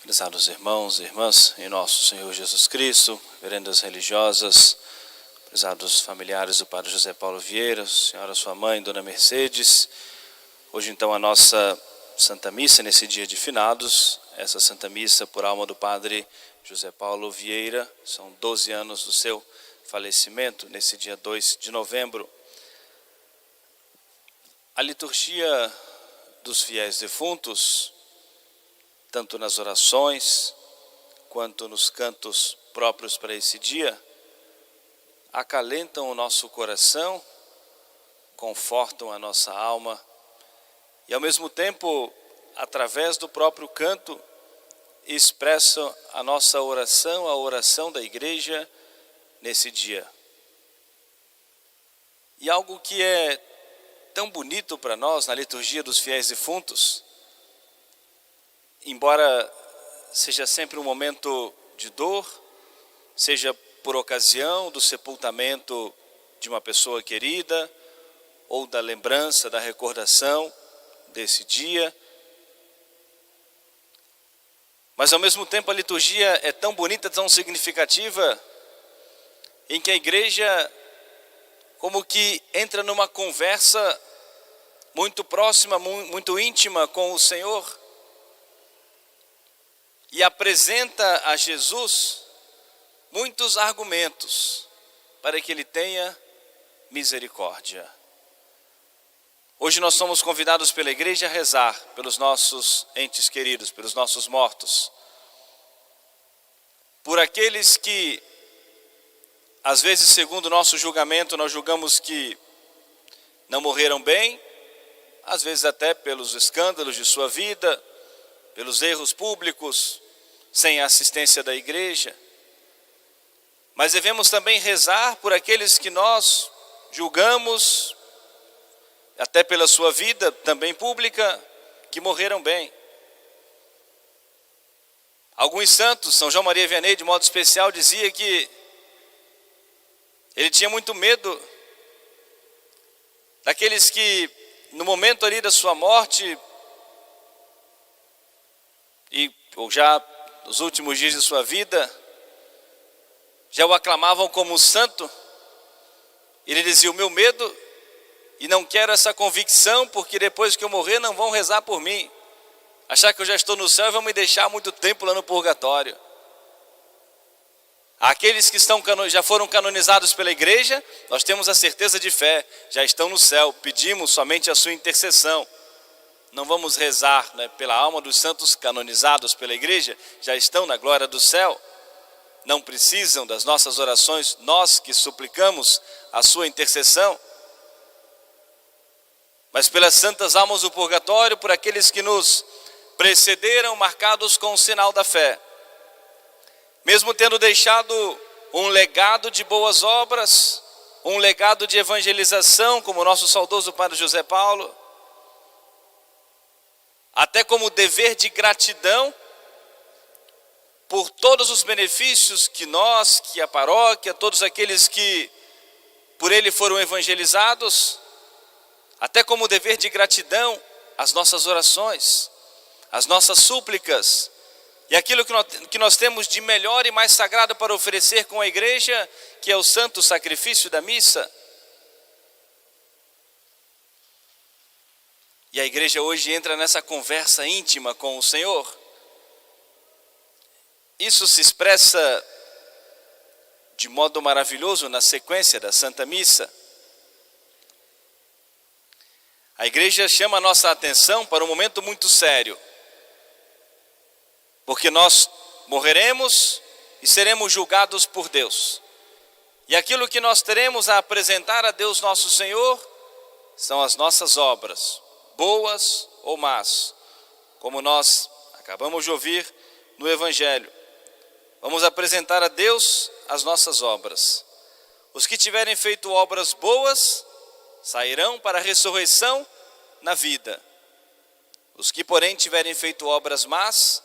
Prezados irmãos e irmãs, em nosso Senhor Jesus Cristo, veredas religiosas, prezados familiares do Padre José Paulo Vieira, senhora sua mãe, Dona Mercedes, hoje então a nossa Santa Missa nesse dia de finados, essa Santa Missa por alma do Padre José Paulo Vieira, são 12 anos do seu falecimento, nesse dia 2 de novembro. A liturgia dos fiéis defuntos, tanto nas orações, quanto nos cantos próprios para esse dia, acalentam o nosso coração, confortam a nossa alma e, ao mesmo tempo, através do próprio canto, expressam a nossa oração, a oração da Igreja nesse dia. E algo que é tão bonito para nós na liturgia dos fiéis defuntos, embora seja sempre um momento de dor, seja por ocasião do sepultamento de uma pessoa querida, ou da lembrança, da recordação desse dia, mas ao mesmo tempo a liturgia é tão bonita, tão significativa, em que a Igreja como que entra numa conversa muito próxima, muito íntima com o Senhor, e apresenta a Jesus muitos argumentos para que Ele tenha misericórdia. Hoje nós somos convidados pela Igreja a rezar pelos nossos entes queridos, pelos nossos mortos, por aqueles que, às vezes, segundo o nosso julgamento, nós julgamos que não morreram bem, às vezes até pelos escândalos de sua vida, pelos erros públicos, sem a assistência da Igreja. Mas devemos também rezar por aqueles que nós julgamos, até pela sua vida também pública, que morreram bem. Alguns santos, São João Maria Vianney de modo especial, dizia que ele tinha muito medo daqueles que no momento ali da sua morte, ou já nos últimos dias de sua vida, já o aclamavam como santo. Ele dizia: o meu medo, e não quero essa convicção, porque depois que eu morrer não vão rezar por mim, achar que eu já estou no céu e vão me deixar muito tempo lá no purgatório. Aqueles que já foram canonizados pela Igreja, nós temos a certeza de fé, já estão no céu, pedimos somente a sua intercessão. Não vamos rezar, pela alma dos santos canonizados pela Igreja, já estão na glória do céu. Não precisam das nossas orações, nós que suplicamos a sua intercessão. Mas pelas santas almas do purgatório, por aqueles que nos precederam, marcados com o sinal da fé, mesmo tendo deixado um legado de boas obras, um legado de evangelização, como o nosso saudoso Padre José Paulo, até como dever de gratidão por todos os benefícios que nós, que a paróquia, todos aqueles que por ele foram evangelizados, até como dever de gratidão as nossas orações, as nossas súplicas, e aquilo que nós temos de melhor e mais sagrado para oferecer com a Igreja, que é o santo sacrifício da missa. E a Igreja hoje entra nessa conversa íntima com o Senhor. Isso se expressa de modo maravilhoso na sequência da Santa Missa. A Igreja chama a nossa atenção para um momento muito sério, porque nós morreremos e seremos julgados por Deus. E aquilo que nós teremos a apresentar a Deus nosso Senhor são as nossas obras, boas ou más, como nós acabamos de ouvir no Evangelho. Vamos apresentar a Deus as nossas obras. Os que tiverem feito obras boas sairão para a ressurreição na vida. Os que, porém, tiverem feito obras más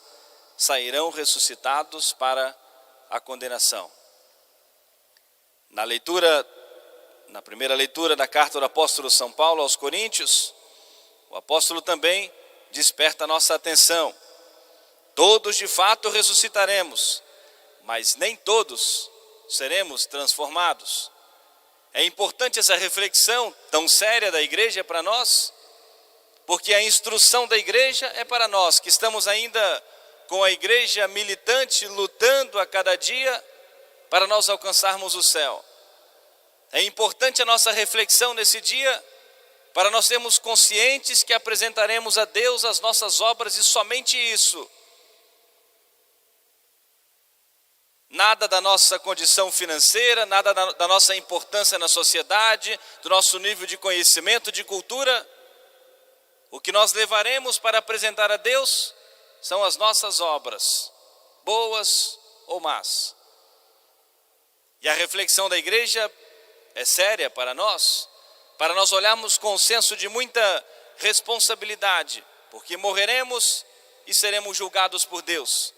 sairão ressuscitados para a condenação. Na primeira leitura da carta do apóstolo São Paulo aos Coríntios, o apóstolo também desperta a nossa atenção Todos de fato ressuscitaremos, mas nem todos seremos transformados. É importante essa reflexão tão séria da igreja para nós, porque a instrução da igreja é para nós, que estamos ainda com a igreja militante, lutando a cada dia para nós alcançarmos o céu. É importante a nossa reflexão nesse dia, para nós sermos conscientes que apresentaremos a Deus as nossas obras e somente isso. Nada da nossa condição financeira, nada da nossa importância na sociedade, do nosso nível de conhecimento, de cultura. O que nós levaremos para apresentar a Deus são as nossas obras, boas ou más. E a reflexão da igreja é séria para nós olharmos com um senso de muita responsabilidade, porque morreremos e seremos julgados por Deus.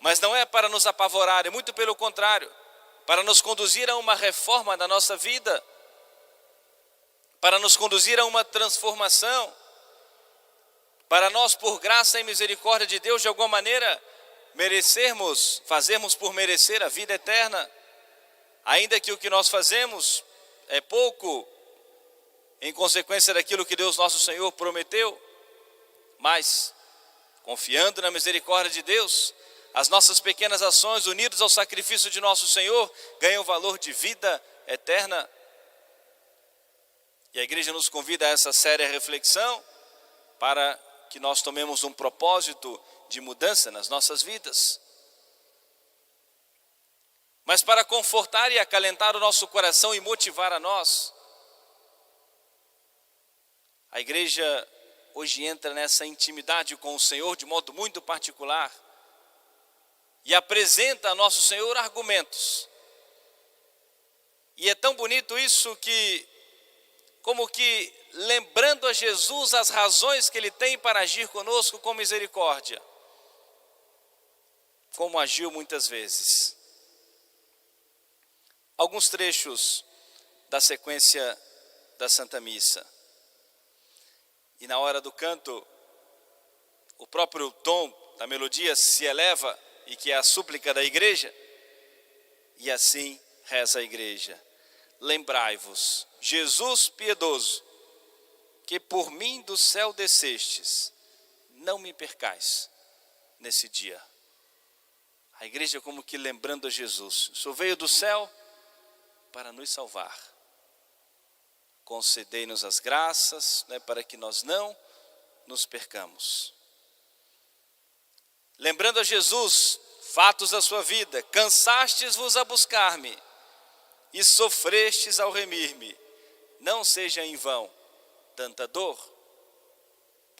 Mas não é para nos apavorar, é muito pelo contrário, para nos conduzir a uma reforma da nossa vida, para nos conduzir a uma transformação, para nós, por graça e misericórdia de Deus, de alguma maneira, fazermos por merecer a vida eterna, ainda que o que nós fazemos é pouco, em consequência daquilo que Deus nosso Senhor prometeu, mas, confiando na misericórdia de Deus, as nossas pequenas ações, unidas ao sacrifício de nosso Senhor, ganham valor de vida eterna. E a igreja nos convida a essa séria reflexão, para que nós tomemos um propósito de mudança nas nossas vidas. Mas para confortar e acalentar o nosso coração e motivar a nós, a igreja hoje entra nessa intimidade com o Senhor de modo muito particular e apresenta a nosso Senhor argumentos. E é tão bonito isso que, como que lembrando a Jesus as razões que Ele tem para agir conosco com misericórdia, como agiu muitas vezes. Alguns trechos da sequência da Santa Missa. E na hora do canto, o próprio tom da melodia se eleva, e que é a súplica da igreja, e assim reza a igreja: lembrai-vos, Jesus piedoso, que por mim do céu descestes, não me percais nesse dia. A igreja como que lembrando a Jesus: o Senhor veio do céu para nos salvar. Concedei-nos as graças, para que nós não nos percamos. Lembrando a Jesus fatos da sua vida: cansastes-vos a buscar-me e sofrestes ao remir-me, não seja em vão tanta dor.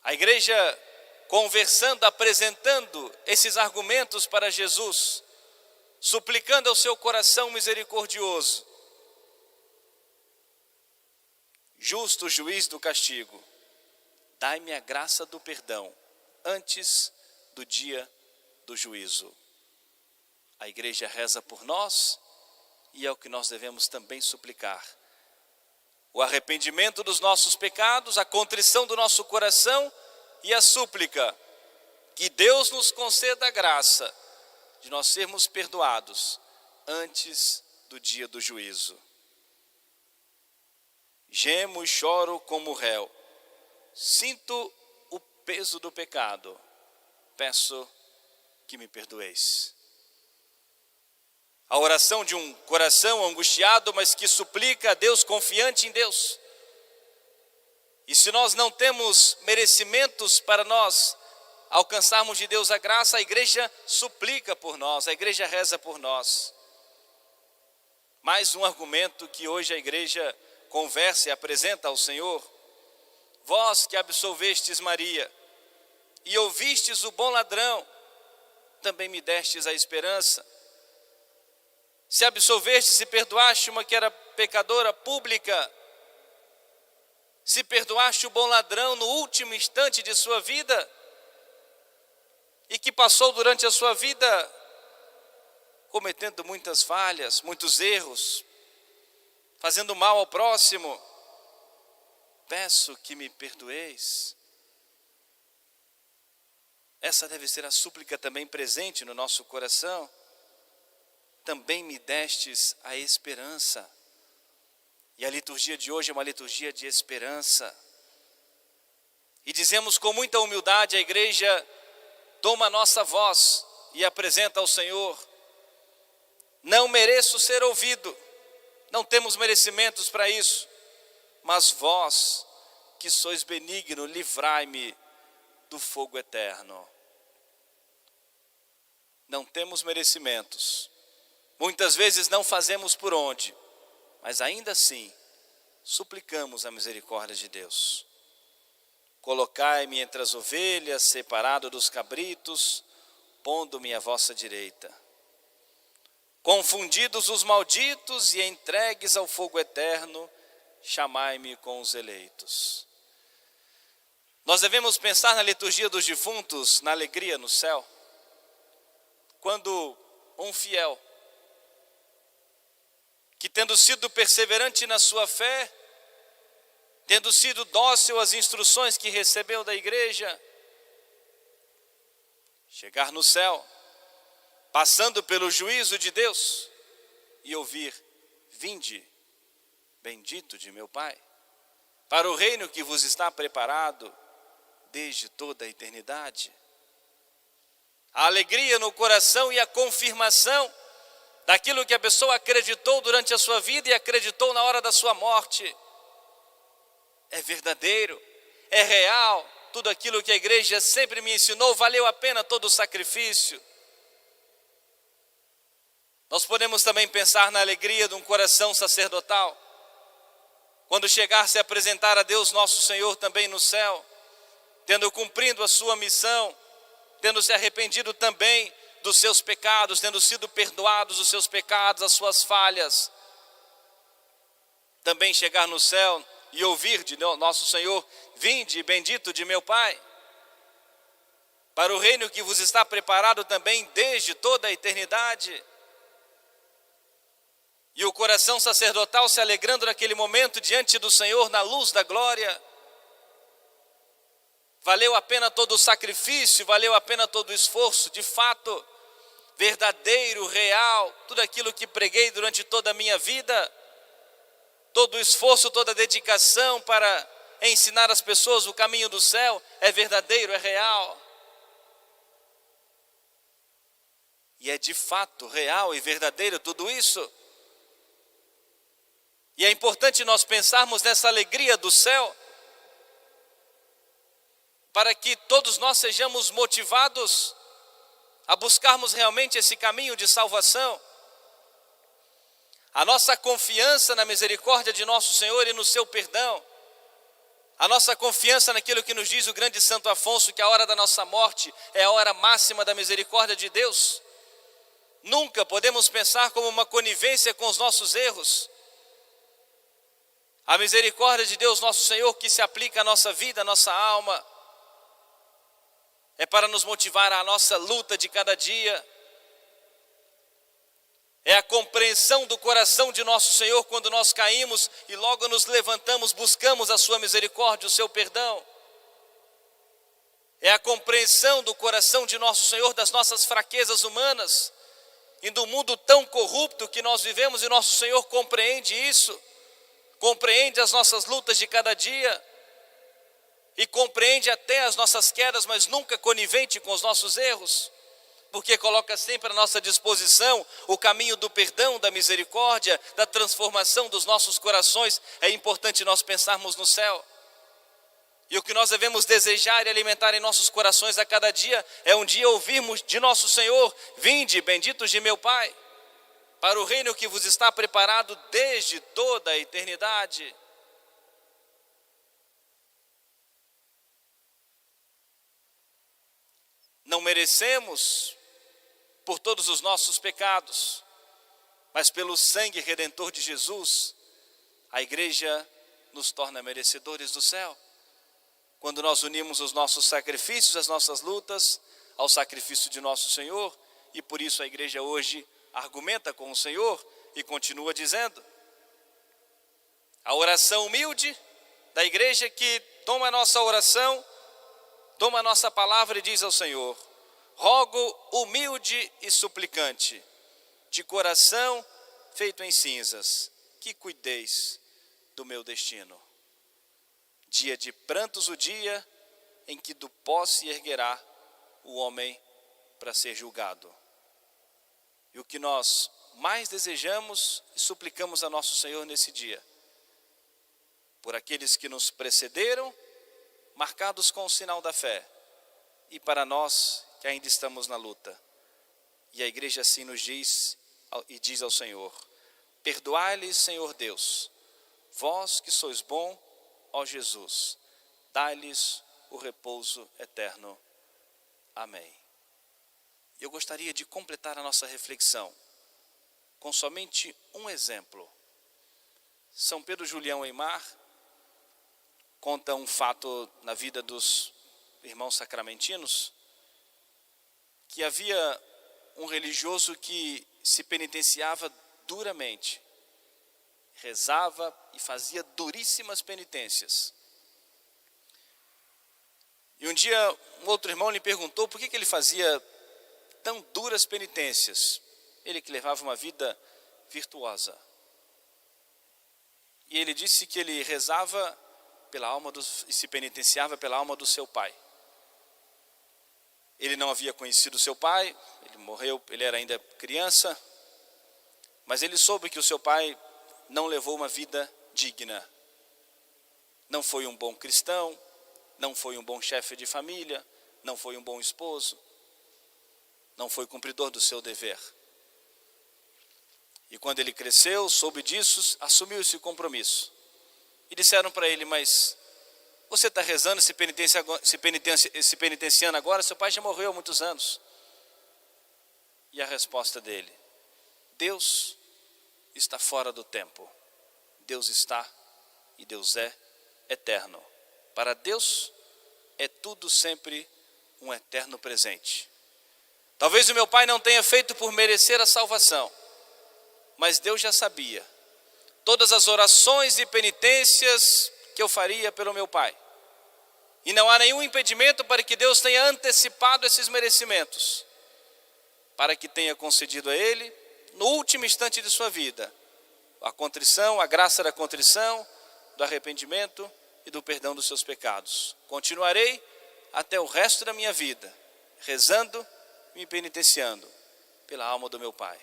A igreja conversando, apresentando esses argumentos para Jesus, suplicando ao seu coração misericordioso: justo juiz do castigo, dai-me a graça do perdão antes do dia do juízo. A igreja reza por nós, e é o que nós devemos também suplicar: o arrependimento dos nossos pecados, a contrição do nosso coração e a súplica que Deus nos conceda a graça de nós sermos perdoados antes do dia do juízo. Gemo e choro como réu, sinto o peso do pecado, peço que me perdoeis. A oração de um coração angustiado, mas que suplica a Deus, confiante em Deus. E se nós não temos merecimentos para nós alcançarmos de Deus a graça, a igreja suplica por nós, a igreja reza por nós. Mais um argumento que hoje a igreja conversa e apresenta ao Senhor: vós que absolvestes Maria e ouvistes o bom ladrão, também me destes a esperança. Se absolveste, se perdoaste uma que era pecadora pública, se perdoaste o bom ladrão no último instante de sua vida, e que passou durante a sua vida cometendo muitas falhas, muitos erros, fazendo mal ao próximo, peço que me perdoeis. Essa deve ser a súplica também presente no nosso coração. Também me destes a esperança. E a liturgia de hoje é uma liturgia de esperança. E dizemos com muita humildade, a igreja toma a nossa voz e apresenta ao Senhor: não mereço ser ouvido, não temos merecimentos para isso, mas vós, que sois benigno, livrai-me do fogo eterno. Não temos merecimentos, muitas vezes não fazemos por onde, mas ainda assim, suplicamos a misericórdia de Deus. Colocai-me entre as ovelhas, separado dos cabritos, pondo-me à vossa direita. Confundidos os malditos e entregues ao fogo eterno, chamai-me com os eleitos. Nós devemos pensar na liturgia dos defuntos, na alegria no céu, quando um fiel, que tendo sido perseverante na sua fé, tendo sido dócil às instruções que recebeu da igreja, chegar no céu, passando pelo juízo de Deus e ouvir: vinde, bendito de meu Pai, para o reino que vos está preparado desde toda a eternidade. A alegria no coração e a confirmação daquilo que a pessoa acreditou durante a sua vida e acreditou na hora da sua morte. É verdadeiro, é real, tudo aquilo que a igreja sempre me ensinou, valeu a pena todo o sacrifício. Nós podemos também pensar na alegria de um coração sacerdotal, quando chegar a se apresentar a Deus nosso Senhor também no céu, tendo cumprido a sua missão, tendo se arrependido também dos seus pecados, tendo sido perdoados os seus pecados, as suas falhas. Também chegar no céu e ouvir de nosso Senhor: vinde, bendito de meu Pai, para o reino que vos está preparado também desde toda a eternidade. E o coração sacerdotal se alegrando naquele momento diante do Senhor na luz da glória. Valeu a pena todo o sacrifício, valeu a pena todo o esforço, de fato, verdadeiro, real, tudo aquilo que preguei durante toda a minha vida, todo o esforço, toda a dedicação para ensinar as pessoas o caminho do céu, é verdadeiro, é real. E é de fato real e verdadeiro tudo isso. E é importante nós pensarmos nessa alegria do céu, para que todos nós sejamos motivados a buscarmos realmente esse caminho de salvação. A nossa confiança na misericórdia de nosso Senhor e no seu perdão, a nossa confiança naquilo que nos diz o grande Santo Afonso, que a hora da nossa morte é a hora máxima da misericórdia de Deus. Nunca podemos pensar como uma conivência com os nossos erros. A misericórdia de Deus nosso Senhor, que se aplica à nossa vida, à nossa alma, é para nos motivar à nossa luta de cada dia. É a compreensão do coração de nosso Senhor quando nós caímos e logo nos levantamos, buscamos a sua misericórdia, o seu perdão. É a compreensão do coração de nosso Senhor das nossas fraquezas humanas e do mundo tão corrupto que nós vivemos, e nosso Senhor compreende isso, compreende as nossas lutas de cada dia e compreende até as nossas quedas, mas nunca conivente com os nossos erros, porque coloca sempre à nossa disposição o caminho do perdão, da misericórdia, da transformação dos nossos corações. É importante nós pensarmos no céu. E o que nós devemos desejar e alimentar em nossos corações a cada dia é um dia ouvirmos de nosso Senhor: vinde, benditos de meu Pai, para o reino que vos está preparado desde toda a eternidade. Não merecemos por todos os nossos pecados, mas pelo sangue redentor de Jesus, a igreja nos torna merecedores do céu. Quando nós unimos os nossos sacrifícios, as nossas lutas, ao sacrifício de nosso Senhor, e por isso a igreja hoje argumenta com o Senhor e continua dizendo. A oração humilde da igreja que toma a nossa oração toma a nossa palavra e diz ao Senhor: rogo humilde e suplicante, de coração feito em cinzas, que cuideis do meu destino. Dia de prantos o dia em que do pó se erguerá o homem para ser julgado. E o que nós mais desejamos e suplicamos a nosso Senhor nesse dia, por aqueles que nos precederam, marcados com o sinal da fé, e para nós que ainda estamos na luta. E a igreja assim nos diz e diz ao Senhor: perdoai-lhes, Senhor Deus, vós que sois bom, ó Jesus, dai-lhes o repouso eterno. Amém. Eu gostaria de completar a nossa reflexão com somente um exemplo. São Pedro Julião Eymar conta um fato na vida dos irmãos sacramentinos, que havia um religioso que se penitenciava duramente, rezava e fazia duríssimas penitências. E um dia um outro irmão lhe perguntou por que ele fazia tão duras penitências, ele que levava uma vida virtuosa. E ele disse que ele rezava pela alma e se penitenciava pela alma do seu pai. Ele não havia conhecido seu pai, ele morreu, ele era ainda criança, mas ele soube que o seu pai não levou uma vida digna. Não foi um bom cristão, não foi um bom chefe de família, não foi um bom esposo, não foi cumpridor do seu dever. E quando ele cresceu, soube disso, assumiu esse compromisso. E disseram para ele: mas você está rezando, se penitenciando agora, seu pai já morreu há muitos anos. E a resposta dele: Deus está fora do tempo. Deus está e Deus é eterno. Para Deus é tudo sempre um eterno presente. Talvez o meu pai não tenha feito por merecer a salvação, mas Deus já sabia todas as orações e penitências que eu faria pelo meu pai. E não há nenhum impedimento para que Deus tenha antecipado esses merecimentos, para que tenha concedido a ele, no último instante de sua vida, a contrição, a graça da contrição, do arrependimento e do perdão dos seus pecados. Continuarei até o resto da minha vida, rezando e me penitenciando pela alma do meu pai.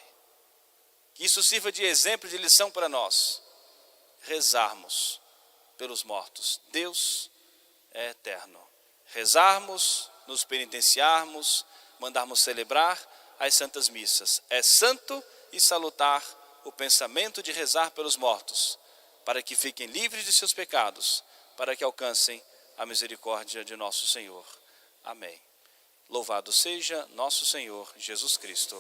Que isso sirva de exemplo, de lição para nós. Rezarmos pelos mortos. Deus é eterno. Rezarmos, nos penitenciarmos, mandarmos celebrar as santas missas. É santo e salutar o pensamento de rezar pelos mortos, para que fiquem livres de seus pecados, para que alcancem a misericórdia de nosso Senhor. Amém. Louvado seja nosso Senhor Jesus Cristo.